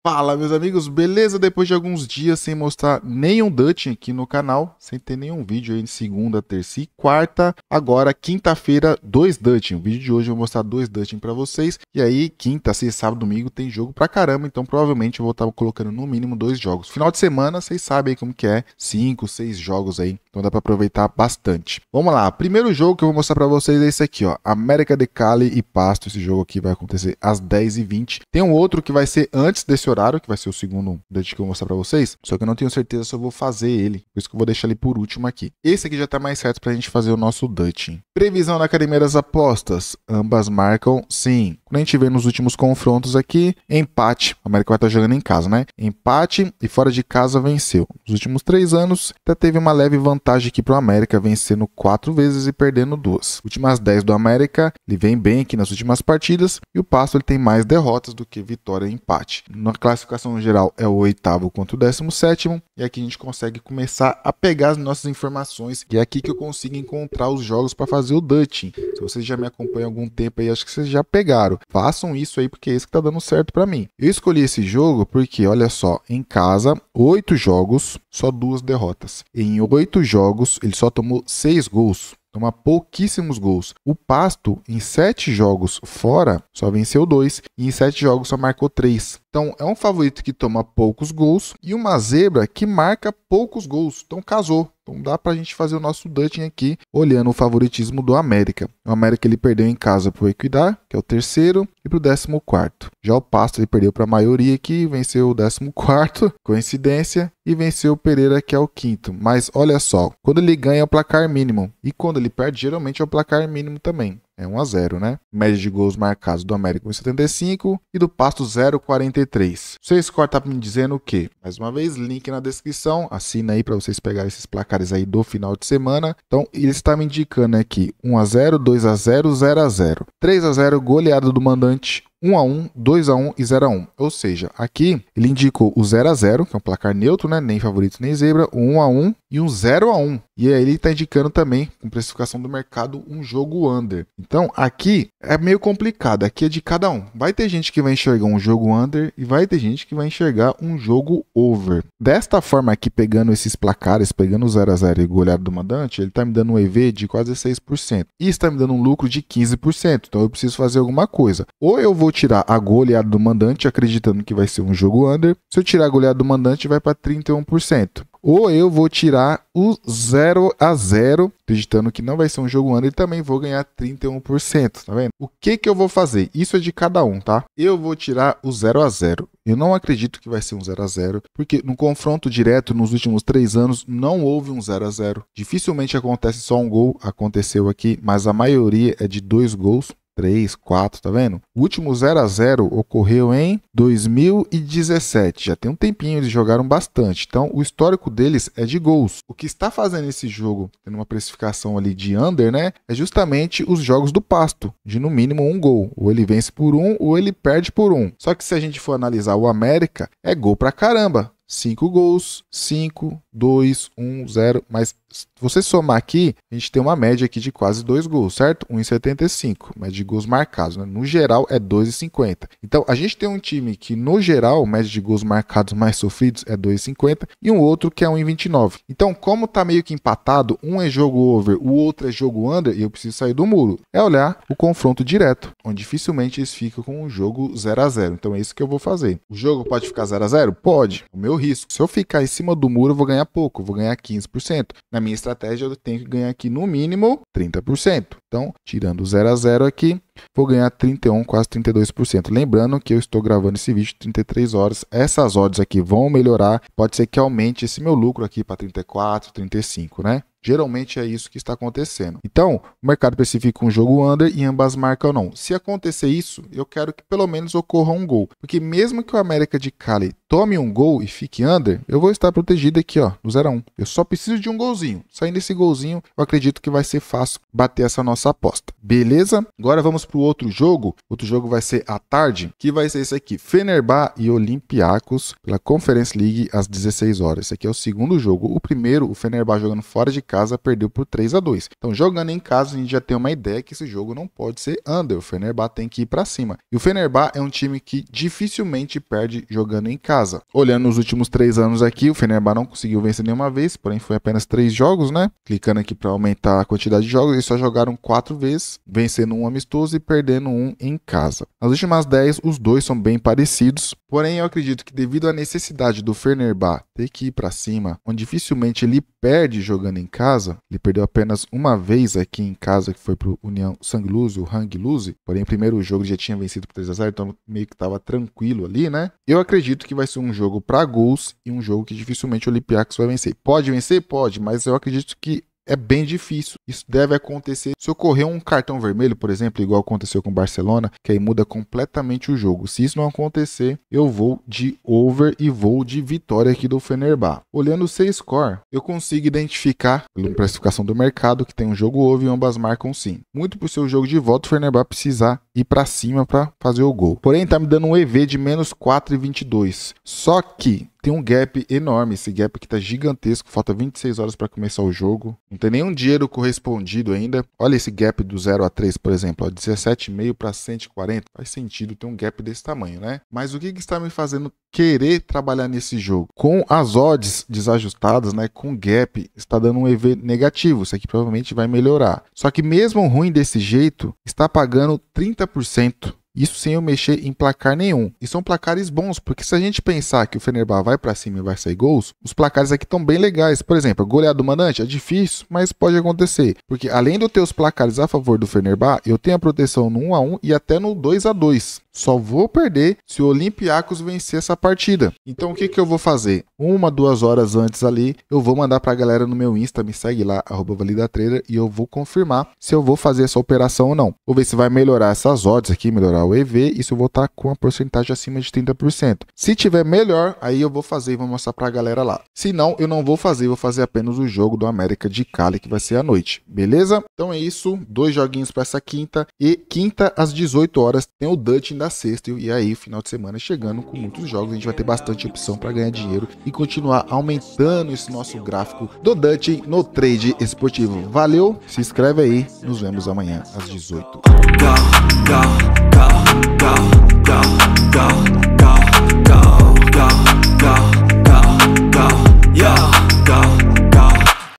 Fala, meus amigos, beleza? Depois de alguns dias sem mostrar nenhum Dutch aqui no canal, sem ter nenhum vídeo aí de segunda, terça e quarta, agora quinta-feira, 2 Dutch. O vídeo de hoje eu vou mostrar 2 Dutch para vocês. E aí, quinta, sexta, sábado, domingo tem jogo pra caramba, então provavelmente eu vou estar colocando no mínimo 2 jogos. Final de semana, vocês sabem aí como que é, 5, 6 jogos aí, então dá pra aproveitar bastante. Vamos lá, primeiro jogo que eu vou mostrar pra vocês é esse aqui, ó, América de Cali e Pasto. Esse jogo aqui vai acontecer às 10h20. Tem um outro que vai ser antes desse horário, que vai ser o segundo Dutch que eu vou mostrar pra vocês, só que eu não tenho certeza se eu vou fazer ele, por isso que eu vou deixar ele por último aqui. Esse aqui já tá mais certo pra gente fazer o nosso Dutch. Previsão da Academia das Apostas, ambas marcam sim. Quando a gente vê nos últimos confrontos aqui, empate, a América vai estar jogando em casa, né? Empate e fora de casa venceu. Nos últimos 3 anos, até teve uma leve vantagem aqui pro América, vencendo 4 vezes e perdendo 2. Últimas 10 do América, ele vem bem aqui nas últimas partidas, e o Pasto ele tem mais derrotas do que vitória e empate. Na classificação geral é o 8º contra o 17º, e aqui a gente consegue começar a pegar as nossas informações, e é aqui que eu consigo encontrar os jogos para fazer o Dutch. Se vocês já me acompanham há algum tempo aí, acho que vocês já pegaram. Façam isso aí, porque é isso que tá dando certo para mim. Eu escolhi esse jogo porque, olha só, em casa, 8 jogos, só 2 derrotas. Em 8 jogos, ele só tomou 6 gols. Toma pouquíssimos gols. O Pasto, em 7 jogos fora, só venceu 2 e em 7 jogos só marcou 3. Então, é um favorito que toma poucos gols e uma zebra que marca poucos gols. Então, casou. Então, dá pra gente fazer o nosso Dutch aqui, olhando o favoritismo do América. O América ele perdeu em casa pro Equidad, que é o 3º, e pro 14º. Já o Pasto ele perdeu para a maioria aqui, venceu o 14º, coincidência, e venceu o Pereira, que é o 5º. Mas olha só, quando ele ganha é o placar mínimo, e quando ele perde, geralmente é o placar mínimo também. É 1-0, né? Média de gols marcados do América 1,75 e do Pasto 0,43. Vocês cortam me dizendo o quê? Mais uma vez, link na descrição. Assina aí para vocês pegarem esses placares aí do final de semana. Então, ele está me indicando aqui 1-0, 2-0, 0-0. 3-0, goleada do mandante. 1-1, 2-1 e 0-1. Ou seja, aqui ele indicou o 0-0, que é um placar neutro, né? Nem favorito nem zebra, o 1-1 e um 0-1. E aí ele está indicando também, com precificação do mercado, um jogo under. Então aqui é meio complicado, aqui é de cada um. Vai ter gente que vai enxergar um jogo under e vai ter gente que vai enxergar um jogo over. Desta forma aqui, pegando esses placares, pegando o 0-0 e o goleado do mandante, ele está me dando um EV de quase 6%. E está me dando um lucro de 15%. Então eu preciso fazer alguma coisa. Ou eu vou tirar a goleada do mandante, acreditando que vai ser um jogo under. Se eu tirar a goleada do mandante, vai para 31%. Ou eu vou tirar o 0-0, acreditando que não vai ser um jogo under, e também vou ganhar 31%, tá vendo? O que eu vou fazer? Isso é de cada um, tá? Eu vou tirar o 0-0. Eu não acredito que vai ser um 0-0, porque no confronto direto, nos últimos 3 anos, não houve um 0-0. Dificilmente acontece só um gol, aconteceu aqui, mas a maioria é de 2 gols. 3, 4, tá vendo? O último 0-0 ocorreu em 2017. Já tem um tempinho, eles jogaram bastante. Então, o histórico deles é de gols. O que está fazendo esse jogo, tendo uma precificação ali de under, né? É justamente os jogos do Pasto, de no mínimo um gol. Ou ele vence por 1, ou ele perde por 1. Só que se a gente for analisar o América, é gol pra caramba. 5 gols, 5, 2, 1, 0, mas se você somar aqui, a gente tem uma média aqui de quase 2 gols, certo? 1,75, média de gols marcados, né? No geral é 2,50. Então, a gente tem um time que, no geral, média de gols marcados mais sofridos é 2,50 e um outro que é 1,29. Então, como tá meio que empatado, um é jogo over, o outro é jogo under, e eu preciso sair do muro, é olhar o confronto direto, onde dificilmente eles ficam com um jogo 0-0. Então, é isso que eu vou fazer. O jogo pode ficar 0-0? Pode. O meu risco. Se eu ficar em cima do muro, eu vou ganhar pouco, eu vou ganhar 15%. Na minha estratégia, eu tenho que ganhar aqui no mínimo 30%. Então, tirando o 0-0 aqui, vou ganhar 31, quase 32%. Lembrando que eu estou gravando esse vídeo 33 horas. Essas odds aqui vão melhorar. Pode ser que aumente esse meu lucro aqui para 34, 35, né? Geralmente é isso que está acontecendo. Então, o mercado especifica um jogo under e ambas marcam não. Se acontecer isso, eu quero que pelo menos ocorra um gol. Porque mesmo que o América de Cali tome um gol e fique under, eu vou estar protegido aqui, ó, no 0-1. Eu só preciso de um golzinho. Saindo desse golzinho, eu acredito que vai ser fácil bater essa nossa aposta. Beleza? Agora vamos para o outro jogo. Outro jogo vai ser à tarde, que vai ser esse aqui. Fenerbahçe e Olympiacos pela Conference League às 16 horas. Esse aqui é o segundo jogo. O primeiro, o Fenerbahçe jogando fora de casa perdeu por 3-2. Então, jogando em casa, a gente já tem uma ideia que esse jogo não pode ser under. O Fenerbahçe tem que ir para cima. E o Fenerbahçe é um time que dificilmente perde jogando em casa. Olhando nos últimos 3 anos aqui, o Fenerbahçe não conseguiu vencer nenhuma vez, porém foi apenas 3 jogos, né? Clicando aqui para aumentar a quantidade de jogos, eles só jogaram 4 vezes, vencendo um amistoso e perdendo um em casa. Nas últimas 10, os dois são bem parecidos, porém eu acredito que devido à necessidade do Fenerbahçe ter que ir para cima, onde dificilmente ele perde jogando em casa, ele perdeu apenas uma vez aqui em casa, que foi pro União Sangluse, o Hangluse, porém o primeiro jogo já tinha vencido por 3-0, então meio que estava tranquilo ali, né? Eu acredito que vai ser um jogo para gols e um jogo que dificilmente o Olympiacos vai vencer. Pode vencer? Pode, mas eu acredito que é bem difícil. Isso deve acontecer se ocorrer um cartão vermelho, por exemplo, igual aconteceu com o Barcelona, que aí muda completamente o jogo. Se isso não acontecer, eu vou de over e vou de vitória aqui do Fenerbahçe. Olhando o C-Score, eu consigo identificar, pela precificação do mercado, que tem um jogo over e ambas marcam sim. Muito por ser o jogo de volta, o Fenerbahçe precisar ir para cima para fazer o gol. Porém, tá me dando um EV de menos 4,22. Só que tem um gap enorme, esse gap aqui tá gigantesco, falta 26 horas para começar o jogo. Não tem nenhum dinheiro correspondido ainda. Olha esse gap do 0-3, por exemplo, ó, 17,5 para 140. Faz sentido ter um gap desse tamanho, né? Mas o que está me fazendo querer trabalhar nesse jogo? Com as odds desajustadas, né, com gap, está dando um EV negativo. Isso aqui provavelmente vai melhorar. Só que mesmo ruim desse jeito, está pagando 30%. Isso sem eu mexer em placar nenhum. E são placares bons, porque se a gente pensar que o Fenerbahçe vai para cima e vai sair gols, os placares aqui estão bem legais. Por exemplo, a goleada do mandante é difícil, mas pode acontecer. Porque além de eu ter os placares a favor do Fenerbahçe, eu tenho a proteção no 1-1 e até no 2-2. Só vou perder se o Olympiacos vencer essa partida. Então o que eu vou fazer? 1-2 horas antes ali, eu vou mandar para a galera no meu Insta, me segue lá, @validatrader, e eu vou confirmar se eu vou fazer essa operação ou não. Vou ver se vai melhorar essas odds aqui, melhorar o EV, e se eu vou estar com a porcentagem acima de 30%. Se tiver melhor, aí eu vou fazer e vou mostrar para a galera lá. Se não, eu não vou fazer apenas o jogo do América de Cali, que vai ser à noite. Beleza? Então é isso, 2 joguinhos para essa quinta, e quinta às 18 horas tem o Dutch da sexta, e aí final de semana chegando com muitos jogos, a gente vai ter bastante opção para ganhar dinheiro e continuar aumentando esse nosso gráfico do Dutch no trade esportivo. Valeu, se inscreve aí, nos vemos amanhã às 18.